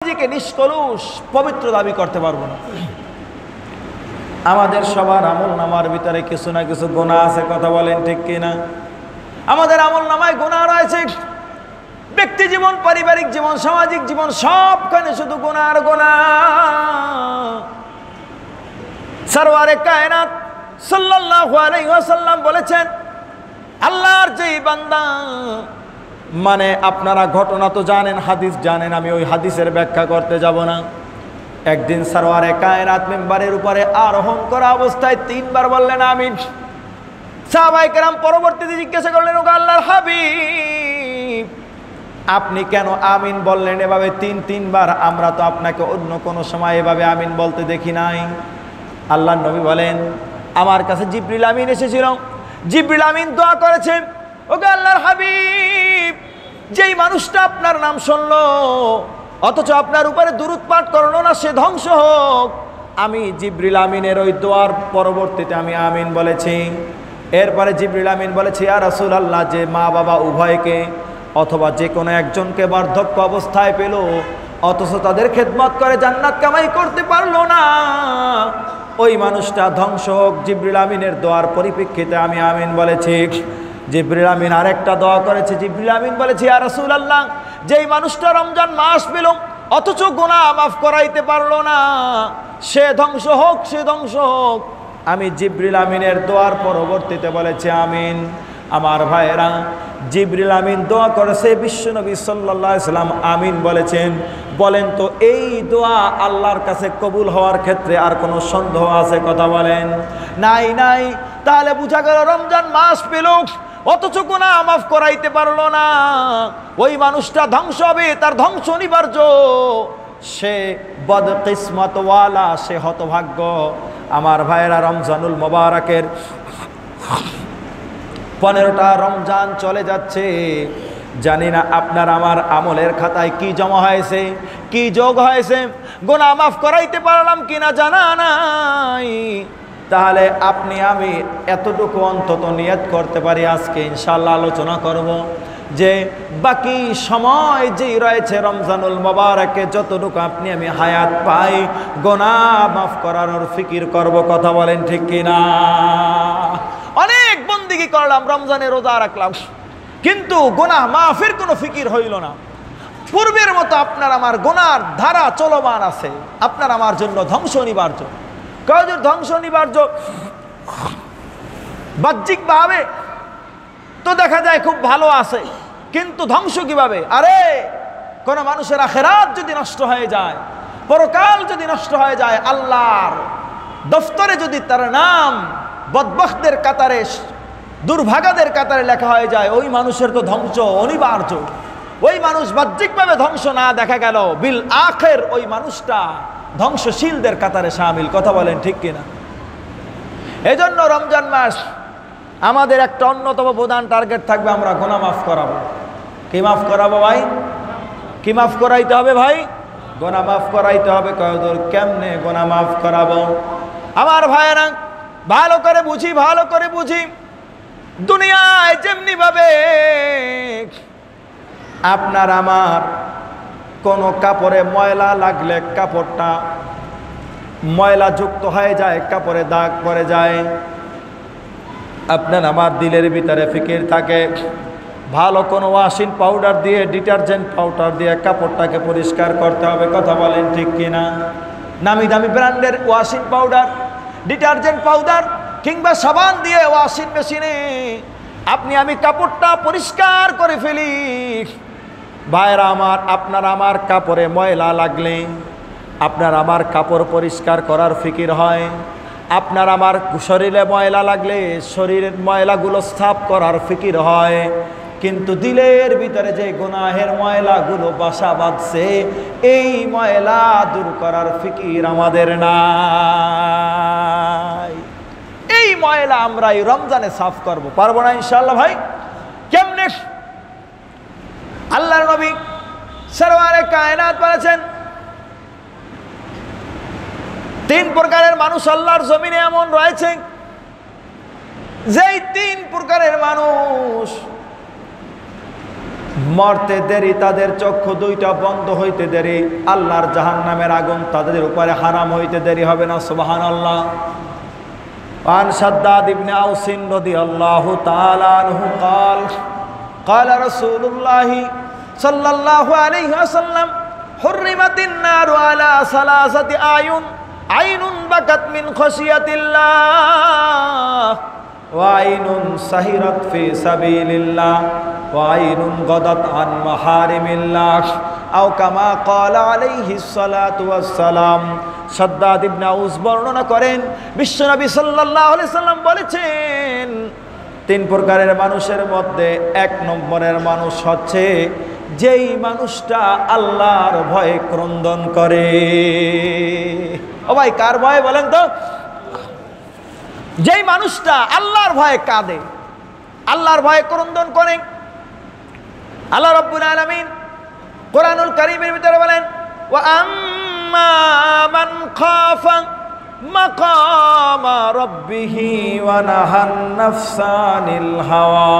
নিজেকে নিষ্কলুষ পবিত্র দাবি করতে পারবো না। আমাদের সবার আমল নামার ভিতরে কিছু না কিছু গুনাহ আছে, কথা বলেন ঠিক কিনা? আমাদের আমল নামায় গুনাহ রয়েছে। ব্যক্তি জীবন, পারিবারিক জীবন, সামাজিক জীবন, সবখানে শুধু গুনাহ আর গুনাহ। সরওয়ারে কায়নাত সাল্লাল্লাহু আলাইহি ওয়াসাল্লাম বলেছেন, আল্লাহর যেই বান্দা, মানে আপনারা ঘটনা তো জানেন, হাদিস জানেন, আমি ওই হাদিসের ব্যাখ্যা করতে যাব না। একদিন সরওয়ারে কায়নাত মিম্বারের উপরে আরোহণ করা অবস্থায় 3 বার বললেন আমিন। সাহাবায়ে কেরাম পরবর্তীতে জিজ্ঞাসা করলেন, ও আল্লাহর হাবিব, আপনি কেন আমিন বললেন এভাবে 3 বার? আমরা তো আপনাকে অন্য কোনো সময় এভাবে আমিন বলতে দেখি নাই। আল্লাহর নবী বলেন, আমার কাছে জিবরিল আমিন এসেছিল, জিবরিল আমিন দোয়া করেছেন, ও আল্লাহর হাবিব, যেই মানুষটা আপনার নাম শুনলো অথচ আপনার উপরে দুরূদ পাঠ করলো না, সে ধ্বংস হোক। আমি জিবরিল আমিনের ওই দোয়ার পরবর্তীতে আমি আমিন বলেছি। এরপরে জিবরিল আমিন বলেছি, ইয়া রাসূলুল্লাহ, যে মা বাবা উভয়কে অথবা যে কোনো একজনকে বার্ধক্য অবস্থায় পেল অথচ তাদের খেদমত করে জান্নাত কামাই করতে পারলো না, ওই মানুষটা ধ্বংস হোক। জিবরিল আমিনের দোয়ার পরিপ্রেক্ষিতে আমি আমিন বলেছি। জিবরিল আমিন আরেকটা দোয়া করেছে, জিবরিল আমিন বলেছে, ইয়া রাসূলুল্লাহ, যেই মানুষটা রমজান মাস পেল অথচ গুনাহ মাফ করাইতে পারলো না, সে ধ্বংস হোক, সে ধ্বংস হোক। আমি জিবরিল আমিনের দোয়ার পরবর্তীতে বলেছি আমিন। আমার ভাইয়েরা, জিবরিল আমিন দোয়া করেছে, বিশ্বনবী সাল্লাল্লাহু আলাইহি সাল্লাম আমিন বলেছেন। বলেন তো, এই দোয়া আল্লাহর কাছে কবুল হওয়ার ক্ষেত্রে আর কোনো সন্দেহ আছে? কথা বলেন। নাই নাই। তাহলে বোঝা গেল, রমজান মাস পেল অথচ গুনাহ মাফ করাইতে পারলো না, ওই মানুষটা ধ্বংস হবে, তার ধ্বংস অনিবার্য। সে বদকিসমতওয়ালা, সে হতভাগ্য। আমার ভাইয়েরা, রমজানুল মোবারকের 15টা রমজান চলে যাচ্ছে। জানি না আপনার আমার আমলের খাতায় কি জমা হয়েছে, কি যোগ হয়েছে, গুনাহ মাফ করাইতে পারলাম কিনা জানা নাই। তাহলে আপনি আমি এতটুকু অন্তত নিয়ত করতে পারি, আজকে ইনশাআল্লাহ আলোচনা করব যে বাকি সময় যেই রয়েছে রমজানুল মোবারকে, যতটুকু আপনি আমি হায়াত পাই, গুনাহ মাফ করানোর ফিকির করব। কথা বলেন ঠিক কিনা? অনেক বন্দেগী করলাম, রমজানে রোজা রাখলাম, কিন্তু গুনাহ মাফের কোনো ফিকির হইল না। পূর্বের মতো আপনার আমার গুনার ধারা চলমান আছে। আপনার আমার জন্য ধ্বংস অনিবার্য। কাজের ধ্বংস অনিবার্য বাহ্যিকভাবে তো দেখা যায় খুব ভালো আছে, কিন্তু ধ্বংস কিভাবে? আরে, কোন মানুষের আখিরাত যদি নষ্ট হয়ে যায়, পরকাল যদি নষ্ট হয়ে যায়, আল্লাহর দফতরে যদি তার নাম বদবখতদের কাতারে, দুর্ভাগাদের কাতারে লেখা হয়ে যায়, ওই মানুষের তো ধ্বংস অনিবার্য। ওই মানুষ বাহ্যিকভাবে ধ্বংস না দেখা গেল, বিল আখির ওই মানুষটা ধ্বংসশীলদের কাতারে শামিল। কথা বলেন ঠিক কিনা? এজন্য রমজান মাস আমাদের একটা অন্যতম প্রধান টার্গেট থাকবে, আমরা গুনাহ মাফ করাবো। কি মাফ করাবো ভাই? কি মাফ করাইতে হবে ভাই? গুনাহ মাফ করাইতে হবে। কয়দূর কেমনে গুনাহ মাফ করাবো? আমার ভাইয়েরা, ভালো করে বুঝি, ভালো করে বুঝি। দুনিয়ায় যেমনি ভাবে আপনার আমার কোনো কাপড়ে ময়লা লাগলে কাপড়টা ময়লা যুক্ত হয়ে যায়, কাপড়ে দাগ পড়ে যায়, আপনার আমার দিলের ভিতরে ফিকির থাকে, ভালো কোনো ওয়াশিং পাউডার দিয়ে, ডিটারজেন্ট পাউডার দিয়ে কাপড়টাকে পরিষ্কার করতে হবে। কথা বলেন ঠিক কিনা? নামি দামি ব্র্যান্ডের ওয়াশিং পাউডার, ডিটারজেন্ট পাউডার কিংবা সাবান দিয়ে ওয়াশিং মেশিনে আপনি আমি কাপড়টা পরিষ্কার করে ফেলি। ভাইরা আমার, আপনার আমার কাপড়ে ময়লা লাগলে আপনার আমার কাপড় পরিষ্কার করার ফিকির হয়। আপনার আমার শরীরে ময়লা লাগলে শরীরের ময়লাগুলো সাফ করার ফিকির হয়। কিন্তু দিলের ভিতরে যে গুনাহের ময়লাগুলো বাসা বাঁধছে, এই ময়লা দূর করার ফিকির আমাদের নাই। এই ময়লা আমরা এই রমজানে সাফ করব, পারবো না ইনশাআল্লাহ ভাই? কেমনে? আল্লাহর নবী সরওয়ারে কায়নাত বলেছেন, 3 প্রকারের মানুষ আল্লাহর জমিনে এমন রয়েছে, যেই 3 প্রকারের মানুষ মরতে দেরি, তাদের চক্ষু দুইটা বন্ধ হইতে দেরি, আল্লাহর জাহান্নামের আগুন তাদের উপরে হারাম হইতে দেরি হবে না। সুবহানাল্লাহ। عن شداد بن أوس رضي الله تعالى عنه قال قال رسول الله صلى الله عليه وسلم حرمت النار على ثلاثة أعين عين بكت من خشية الله وعين سهرت في سبيل الله وعين غضت عن محارم الله أو كما قال عليه الصلاة والسلام। শাদ্দাদ ইবনে আউস বর্ণনা করেন বিশ্বনবী সাল্লাল্লাহু আলাইহি সাল্লাম বলেছেন, তিন প্রকারের মানুষের মধ্যে এক নম্বরের মানুষ হচ্ছে যেই মানুষটা আল্লাহর ভয়ে ক্রন্দন করে। ও ভাই, কার ভয়ে বলেন তো? যেই মানুষটা আল্লাহর ভয়ে কাঁদে, আল্লাহর ভয়ে ক্রন্দন করে। আল্লাহ রাব্বুল আলামিন কোরআনুল কারীমের ভিতরে বলেন, ওয়া আম্মা মান খাফা মাকামা রাব্বিহি ওয়া নাহান নাফসা আনিল হাওয়া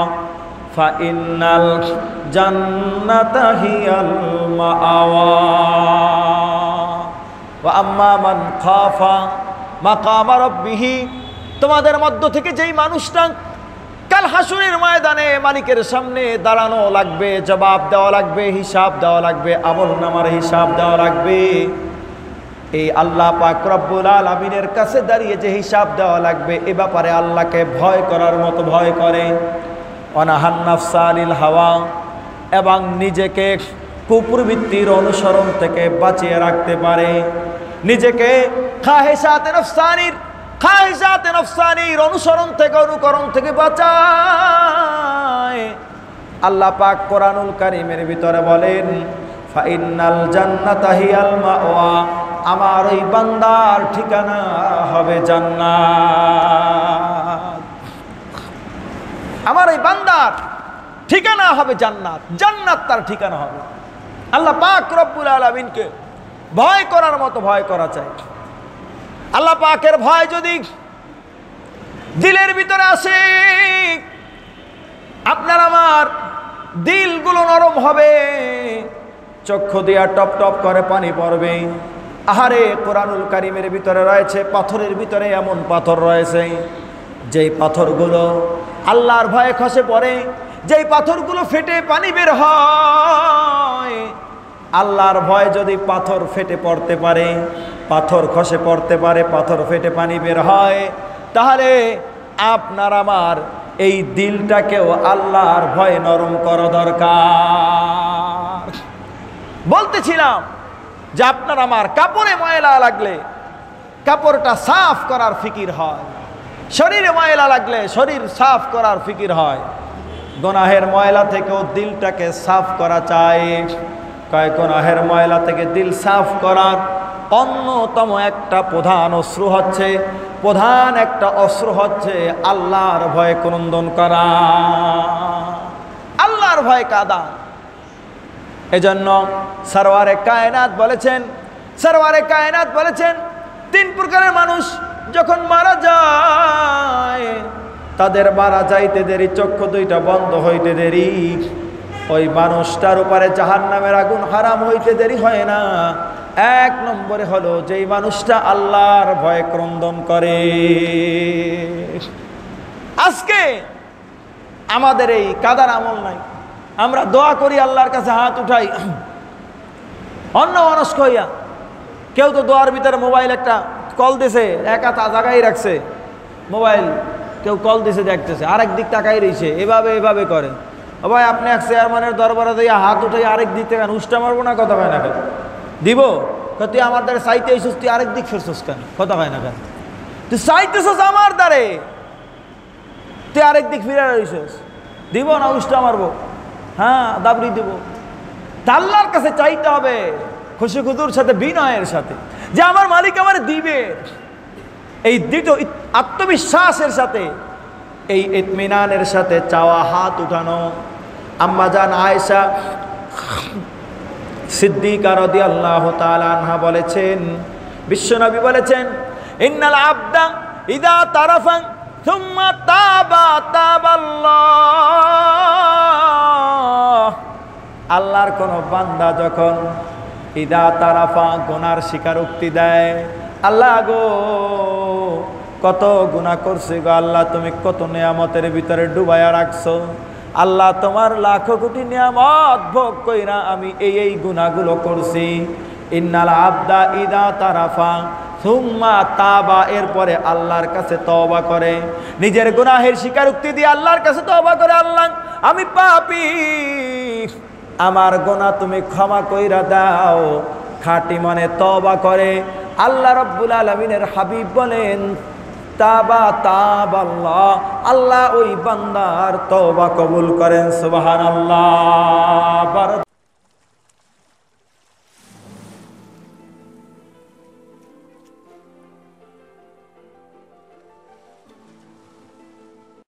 ফাইন্নাল জান্নাতা হিয়াল মাআওয়া। ওয়া আম্মা মান খাফা মাকামা রাব্বিহি, তোমাদের মধ্য থেকে যেই মানুষটা কাল হাসরের ময়দানে মালিকের সামনে দাঁড়ানো লাগবে, জবাব দেওয়া লাগবে, হিসাব দেওয়া লাগবে, আমলনামার হিসাব দেওয়া লাগবে, এই আল্লাহ পাক রব্বুল আলামিনের কাছে দাঁড়িয়ে যে হিসাব দেওয়া লাগবে, এ ব্যাপারে আল্লাহকে ভয় করার মতো ভয় করে। অনাহান নাফসা আনিল হাওয়া, এবং নিজেকে কুপ্রবৃত্তির অনুসরণ থেকে বাঁচিয়ে রাখতে পারে, নিজেকে খাহেসাতে নফসানির অনুসরণ থেকে, অনুকরণ থেকে বাঁচায়। আল্লাহ পাক কোরআনুল কারীমের ভিতরে বলেন, ফাইন্নাল জান্নাতা হিয়াল মাওয়া, আমার ওই বান্দার ঠিকানা হবে জান্নাত। আমার ওই বান্দার ঠিকানা হবে জান্নাত, জান্নাত তার ঠিকানা হবে। আল্লাহ পাক রব্বুল আলামিনকে ভয় করার মতো ভয় করা চাই। আল্লাহ পাকের ভয় যদি দিলের ভিতরে আসে, আপনার আমার দিলগুলো নরম হবে, চক্ষু দিয়া টপ টপ করে পানি পড়বে। আহারে, কোরআনুল কারীমের ভিতরে রয়েছে, পাথরের ভিতরে এমন পাথর রয়েছে যেই পাথরগুলো আল্লাহর ভয়ে খসে পড়ে, যেই পাথরগুলো ফেটে পানি বের হয়। আল্লাহর ভয় যদি পাথর ফেটে পড়তে পারে, পাথর খসে পড়তে পারে, পাথর ফেটে পানি বের হয়, তাহলে আপনার আমার এই দিলটাকেও আল্লাহর ভয়ে নরম করা দরকার। বলতেছিলাম যে আপনার আমার কাপড়ে ময়লা লাগলে কাপড়টা সাফ করার ফিকির হয়, শরীরে ময়লা লাগলে শরীর সাফ করার ফিকির হয়। গুনাহের ময়লা থেকেও দিলটাকে সাফ করা চাই। কয় গুনাহের ময়লা থেকে দিল সাফ করার অন্যতম একটা প্রধান অস্ত্র হচ্ছে আল্লাহর ভয়ে ক্রন্দন করা, আল্লাহর ভয়ে কাঁদা। এজন্য সরওয়ারে কায়নাত বলেছেন তিন প্রকারের মানুষ যখন মারা যায়, তাদের মারা যাইতে দেরি, চক্ষু দুইটা বন্ধ হইতে দেরি, ওই মানুষটার উপরে জাহান্নামের আগুন হারাম হইতে দেরি হয় না। এক নম্বরে হলো যেই মানুষটা আল্লাহর ভয়ে ক্রন্দন করে। আজকে আমাদের এই কাদার আমল নাই, আমরা দোয়া করি, আল্লাহর কাছে হাত উঠাই অন্য মানুষ কইয়া। কেউ তো দোয়ার ভিতরে মোবাইল একটা কল দিছে, একা জায়গায় রাখছে মোবাইল, কেউ কল দিছে দেখতেছে, আরেক দিক তাকাই রয়েছে, এভাবে করে। ভাই, আপনি এক চেয়ারম্যানের দরবারে দিয়ে হাত উঠাই আরেক দিক থেকে উষ্টা মারবো না, কথা হয় না কেন দিব? তুই আমার দ্বারে চাইতে আইসিস, তুই আরেক দিক ফেরছিস কেন, কথা হয় না কেন? তুই চাইতেছিস আমার দ্বারে, তুই আরেক দিক ফিরে রইছিস, দিব না উষ্টা মারবো? হ্যাঁ, দাবড়ি দিব। আল্লাহর কাছে চাইতে হবে খুশি খুদুর সাথে, বিনয়ের সাথে, যে আমার মালিক আমার দিবে। এই দৃঢ় আত্মবিশ্বাসের সাথে, এই ইতমিনানের সাথে চাওয়া, হাত উঠানো। আম্মা জান আয়েশা সিদ্দিকা রাদিয়াল্লাহু তাআলা আনহা বলেছেন, বিশ্বনবী বলেছেন, ইন্নাল আবদা ইদা তারাফা সুম্মা তাবা তাবাল্লাহ আল্লাহর কোন বান্দা যখন ইদা তারাফা গুনার স্বীকারোক্তি দেয়, আল্লাহ গো কত গুনাহ করছি গো আল্লাহ, তুমি কত নিয়ামতের ভিতরে ডুবাইয়া রাখছো আল্লাহ, তোমার লাখো কোটি নিয়ামত ভোগ কইরা আমি এই গুনাহগুলো করছি। ইন্নাল আবদা ইদা তারাফা সুম্মা তাবা, এরপরে আল্লাহর কাছে তওবা করে, নিজের গুনাহের স্বীকারোক্তি দিয়ে আল্লাহর কাছে তওবা করে, আল্লাহ আমি পাপী, আমার গুনাহ তুমি ক্ষমা কইরা দাও, খাঁটি মনে তওবা করে, আল্লাহ রাব্বুল আলামিনের হাবিব বলেন তাবা তাবাল্লাহ, আল্লাহ ওই বান্দার তওবা কবুল করেন। সুবহানাল্লাহ।